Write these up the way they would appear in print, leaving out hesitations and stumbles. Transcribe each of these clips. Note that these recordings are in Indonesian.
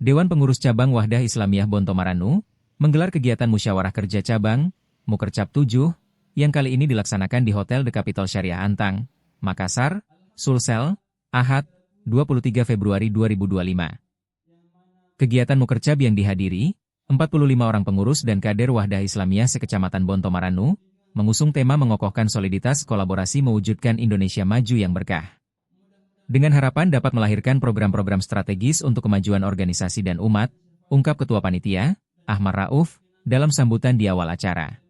Dewan Pengurus Cabang Wahdah Islamiyah Bontomaranu menggelar kegiatan musyawarah kerja cabang, Mukercap 7, yang kali ini dilaksanakan di Hotel The Capital Syariah Antang, Makassar, Sulsel, Ahad, 23 Februari 2025. Kegiatan Mukercap yang dihadiri, 45 orang pengurus dan kader Wahdah Islamiyah sekecamatan Bontomaranu, mengusung tema mengokohkan soliditas kolaborasi mewujudkan Indonesia maju yang berkah. Dengan harapan dapat melahirkan program-program strategis untuk kemajuan organisasi dan umat, ungkap Ketua Panitia, Ahmad Rauf, dalam sambutan di awal acara.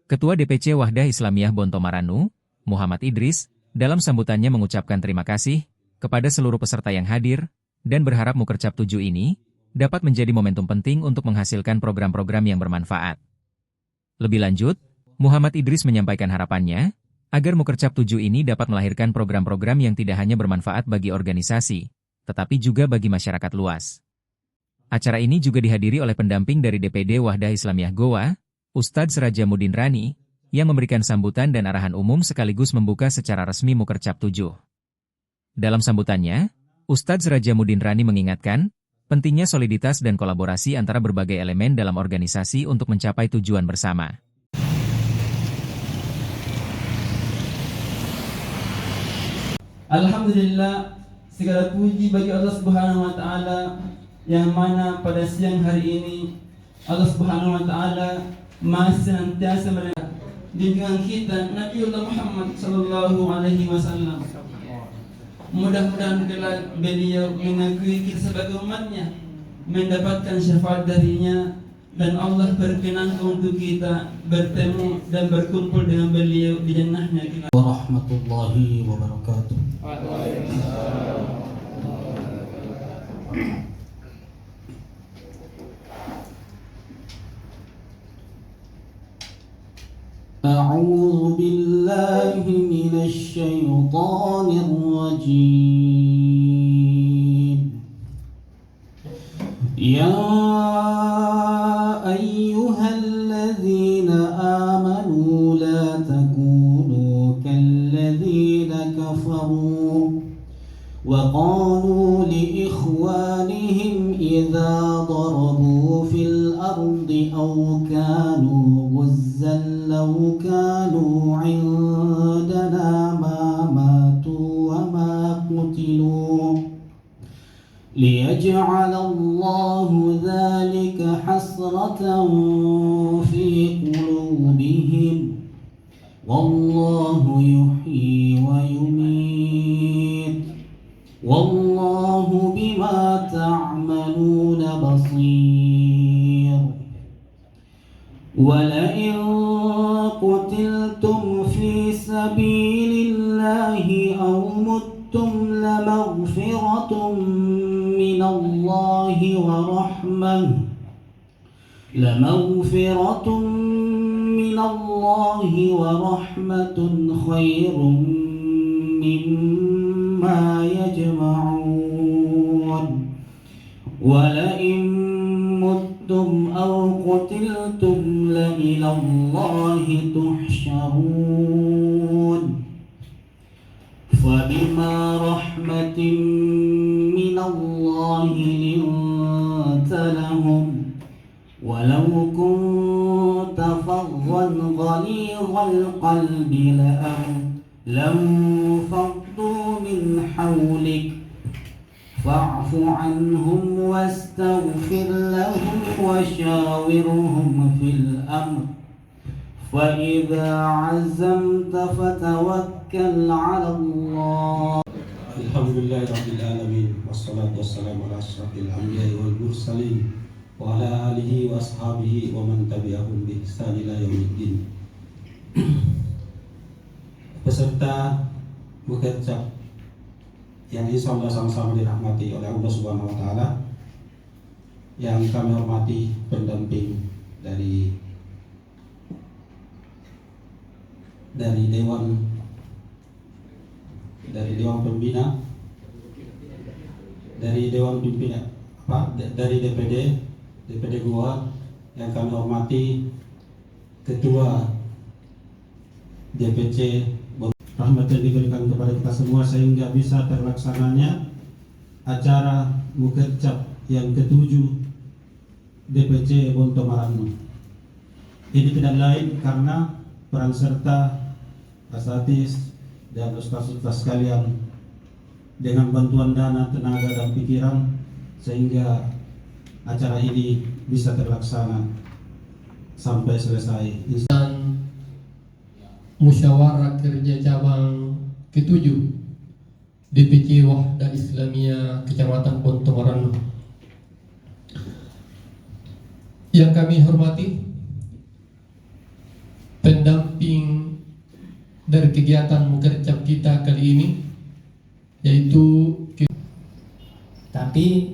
Ketua DPC Wahdah Islamiyah Bontomaranu, Muhammad Idris, dalam sambutannya mengucapkan terima kasih kepada seluruh peserta yang hadir, dan berharap Mukercap 7 ini dapat menjadi momentum penting untuk menghasilkan program-program yang bermanfaat. Lebih lanjut, Muhammad Idris menyampaikan harapannya, agar Mukercap 7 ini dapat melahirkan program-program yang tidak hanya bermanfaat bagi organisasi, tetapi juga bagi masyarakat luas. Acara ini juga dihadiri oleh pendamping dari DPD Wahdah Islamiyah Goa, Ustadz Serajamuddin Rani, yang memberikan sambutan dan arahan umum sekaligus membuka secara resmi Mukercap 7. Dalam sambutannya, Ustadz Serajamuddin Rani mengingatkan, pentingnya soliditas dan kolaborasi antara berbagai elemen dalam organisasi untuk mencapai tujuan bersama. Alhamdulillah, segala puji bagi Allah Subhanahu wa Ta'ala, yang mana pada siang hari ini Allah Subhanahu wa Ta'ala masih senantiasa dengan kita Nabiullah Muhammad sallallahu alaihi wasallam. Mudah-mudahan kelak beliau mengakui kita sebagai umatnya, mendapatkan syafaat darinya, dan Allah berkenan untuk kita bertemu dan berkumpul dengan beliau di jannahnya kelak. Warahmatullahi wabarakatuh. A'udzu billahi minasy syaithanir rajim. Ya ayyuhalladzina amanu la takunu kalladzina kafaru wa qalu li ikhwanihim idza darabu fil ardi aw kanu ghuzzan law kanu 'indana ma matu wa ma qutilu ليجعل الله ذلك حسرة في قلوبهم والله يحيي ويميت والله بما تعملون بصير ولئن قتلتم في سبيل الله أو متم لمغفرة من الله ورحمة خير مما يجمعون ولئن متم أو قتلتم لإلى الله تحشرون فبما رحمة من الله لنت لهم ولو كنت فظا غليظ القلب لانفضوا من حولك فاعف عنهم واستغفر لهم وشاورهم في الأمر فإذا عزمت فتوكل على الله. Alhamdulillahi Rabbil Alamin, wassalatu wassalamu ala ashrafil anbiya'i wal mursalin wa ala alihi wa ashabihi wa man tabi'ahum bi ihsan ila yaumiddin. Peserta Mukercap yang insyaallah sama-sama dirahmati oleh Allah Subhanahu wa taala, yang kami hormati pendamping dari Dewan Pembina, dari Dewan Pimpinan dari DPD Goa, yang kami hormati Ketua DPC, rahmat yang diberikan kepada kita semua sehingga bisa terlaksananya acara Mukercap yang ke-7 DPC Bonto Maranu. Ini tidak lain karena peran serta Asatis dan ustaz-ustaz sekalian dengan bantuan dana, tenaga, dan pikiran sehingga acara ini bisa terlaksana sampai selesai. Dan musyawarah kerja cabang ke-7 DPC Wahda Islamiyah Kecamatan Bonto Maranu. Yang kami hormati pendamping dari kegiatan mukercap kita kali ini, yaitu tapi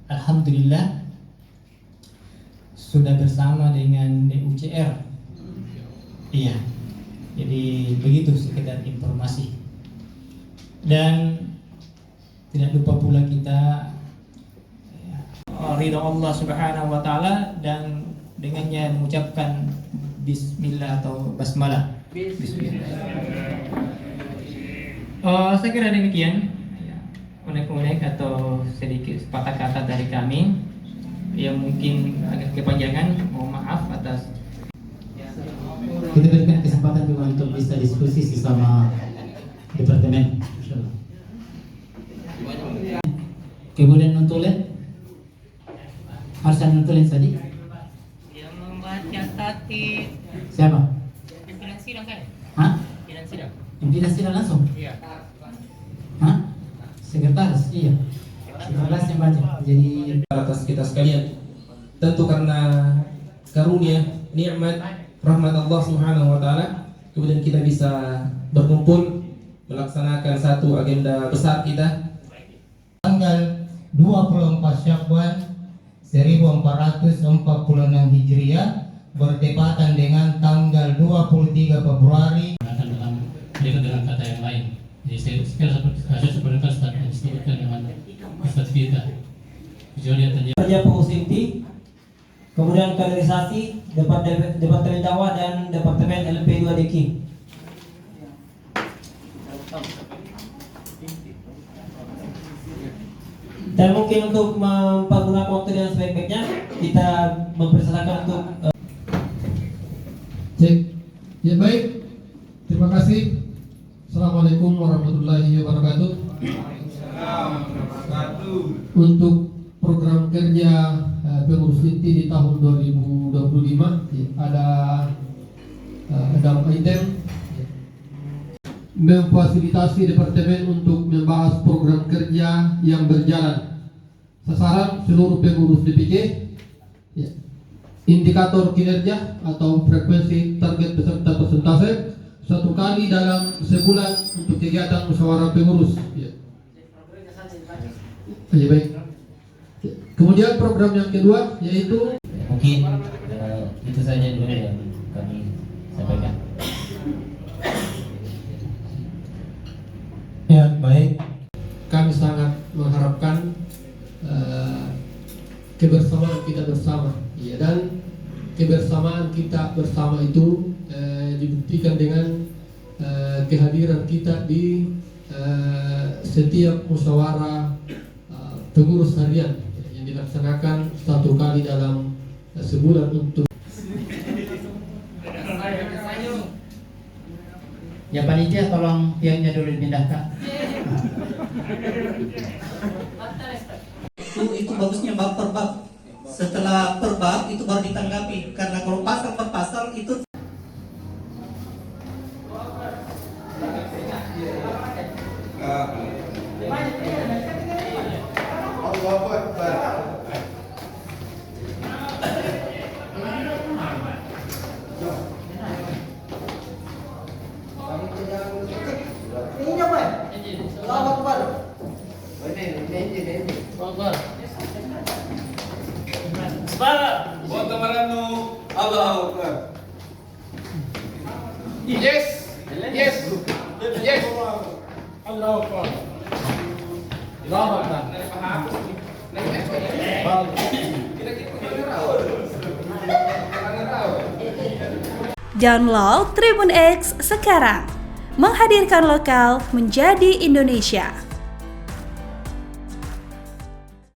alhamdulillah sudah bersama dengan DUCR. Iya, jadi begitu sekedar informasi. Dan tidak lupa pula kita ridha Allah Subhanahu wa taala dan dengannya mengucapkan bismillah atau basmalah. Bismillah. Saya kira demikian. Unek-unek atau sedikit patah kata dari kami yang mungkin agak kepanjangan. Mohon maaf atas. Kita berikan kesempatan juga untuk bisa diskusi sesama departemen. Kemudian nontolen harus nontolen tadi. Yang membaca statik. Siapa? Pimpinan sidang kan? Hah? Pimpinan sidang. Pimpinan sidang langsung? Iya. Hah? Sekretaris? Iya. Sekretaris yang baca. Jadi atas kita sekalian, tentu karena karunia, nikmat, rahmat Allah Subhanahu wa taala, kemudian kita bisa berkumpul melaksanakan satu agenda besar kita. Tanggal 24 Syawal 1446 Hijriah bertepatan dengan tanggal 23 Februari dengan kata yang lain. Jadi saya sebenarnya disebutkan dengan Ustaz kita. Kerja pengurus inti, kemudian kaderisasi, departemen dakwah dan departemen LP2DK. Dan mungkin untuk mempergunakan waktu dengan sebaik-baiknya, kita mempersilakan untuk Cek. Ya baik. Terima kasih. Assalamualaikum warahmatullahi wabarakatuh. Untuk program kerja pengurus inti di tahun 2025 ada 6 item. Memfasilitasi departemen untuk membahas program kerja yang berjalan. Sasaran seluruh pengurus DPC. Ya. Indikator kinerja atau frekuensi target peserta persentase 1 kali dalam sebulan untuk kegiatan musyawarah pengurus. Ya. Ya, baik. Kemudian program yang kedua yaitu mungkin itu saja dulu yang kami sampaikan. ya baik. Kami sangat mengharapkan kebersamaan kita bersama. Ya, dan kebersamaan kita bersama itu dibuktikan dengan kehadiran kita di setiap musyawarah pengurus harian yang dilaksanakan 1 kali dalam sebulan untuk Ya panitia tolong piangnya dulu dipindahkan. Itu bagusnya bab per bab. Setelah per bab itu baru ditanggapi, karena kalau pasal per pasal itu Bonto Maranu, Allahu Akbar. Yes, yes, yes. Allahu Akbar. Allahu Akbar. Download Tribun X sekarang, menghadirkan lokal menjadi Indonesia.